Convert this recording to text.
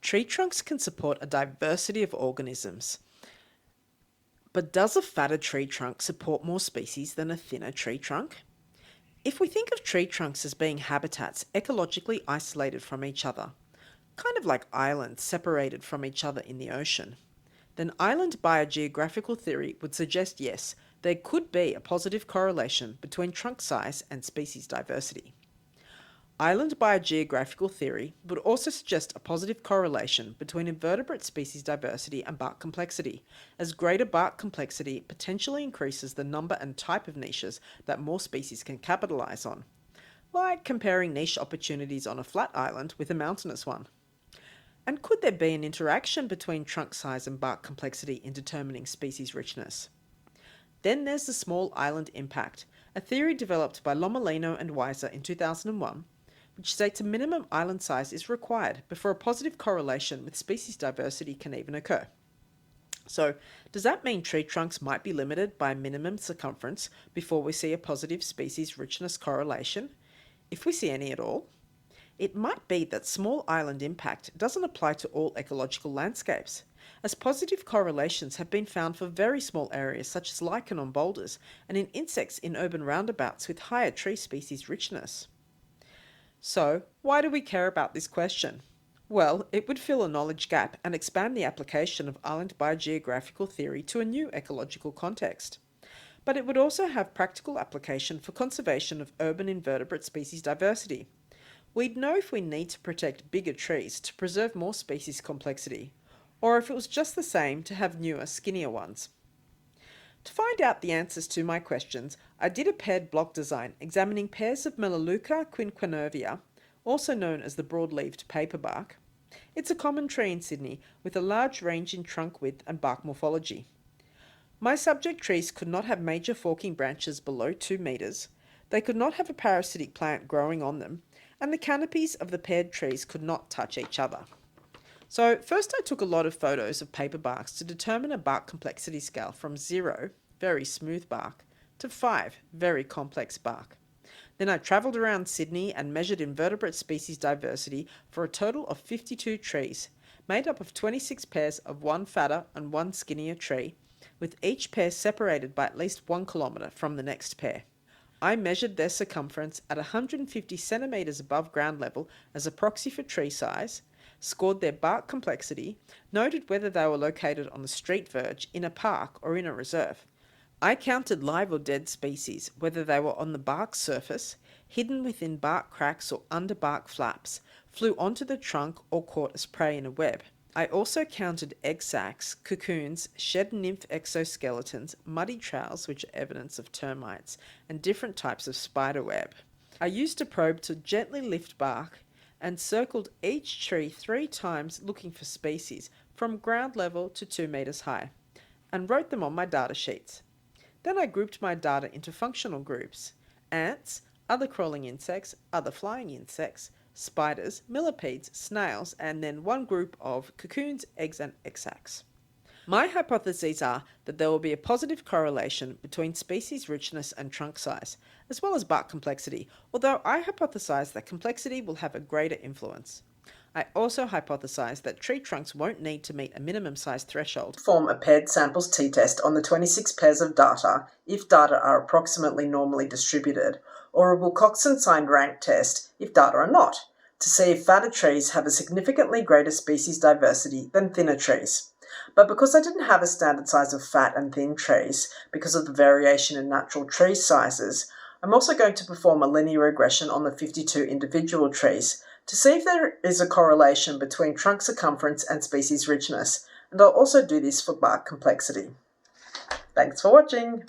Tree trunks can support a diversity of organisms. But does a fatter tree trunk support more species than a thinner tree trunk? If we think of tree trunks as being habitats ecologically isolated from each other, kind of like islands separated from each other in the ocean, then island biogeographical theory would suggest yes, there could be a positive correlation between trunk size and species diversity. Island biogeographical theory would also suggest a positive correlation between invertebrate species diversity and bark complexity, as greater bark complexity potentially increases the number and type of niches that more species can capitalize on, like comparing niche opportunities on a flat island with a mountainous one. And could there be an interaction between trunk size and bark complexity in determining species richness? Then there's the small island impact, a theory developed by Lomolino and Weiser in 2001, which states a minimum island size is required before a positive correlation with species diversity can even occur. So, does that mean tree trunks might be limited by a minimum circumference before we see a positive species richness correlation, if we see any at all? It might be that small island impact doesn't apply to all ecological landscapes, as positive correlations have been found for very small areas such as lichen on boulders and in insects in urban roundabouts with higher tree species richness. So, why do we care about this question? Well, it would fill a knowledge gap and expand the application of island biogeographical theory to a new ecological context. But it would also have practical application for conservation of urban invertebrate species diversity. We'd know if we need to protect bigger trees to preserve more species complexity, or if it was just the same to have newer, skinnier ones. To find out the answers to my questions, I did a paired block design examining pairs of Melaleuca quinquenervia, also known as the broad-leaved paperbark. It's a common tree in Sydney with a large range in trunk width and bark morphology. My subject trees could not have major forking branches below 2 metres, they could not have a parasitic plant growing on them, and the canopies of the paired trees could not touch each other. So first I took a lot of photos of paper barks to determine a bark complexity scale from 0, very smooth bark, to 5, very complex bark. Then I travelled around Sydney and measured invertebrate species diversity for a total of 52 trees, made up of 26 pairs of one fatter and one skinnier tree, with each pair separated by at least 1 kilometre from the next pair. I measured their circumference at 150 centimetres above ground level as a proxy for tree size, scored their bark complexity, noted whether they were located on the street verge, in a park or in a reserve. I counted live or dead species, whether they were on the bark surface, hidden within bark cracks or under bark flaps, flew onto the trunk or caught as prey in a web. I also counted egg sacs, cocoons, shed nymph exoskeletons, muddy trails which are evidence of termites, and different types of spider web. I used a probe to gently lift bark and circled each tree 3 times looking for species from ground level to 2 metres high, and wrote them on my data sheets. Then I grouped my data into functional groups: ants, other crawling insects, other flying insects, spiders, millipedes, snails, and then one group of cocoons, eggs, and egg sacs. My hypotheses are that there will be a positive correlation between species richness and trunk size, as well as bark complexity, although I hypothesize that complexity will have a greater influence. I also hypothesize that tree trunks won't need to meet a minimum size threshold. Form a paired samples t-test on the 26 pairs of data if data are approximately normally distributed, or a Wilcoxon signed rank test if data are not, to see if fatter trees have a significantly greater species diversity than thinner trees. But because I didn't have a standard size of fat and thin trees because of the variation in natural tree sizes, I'm also going to perform a linear regression on the 52 individual trees to see if there is a correlation between trunk circumference and species richness, and I'll also do this for bark complexity. Thanks for watching!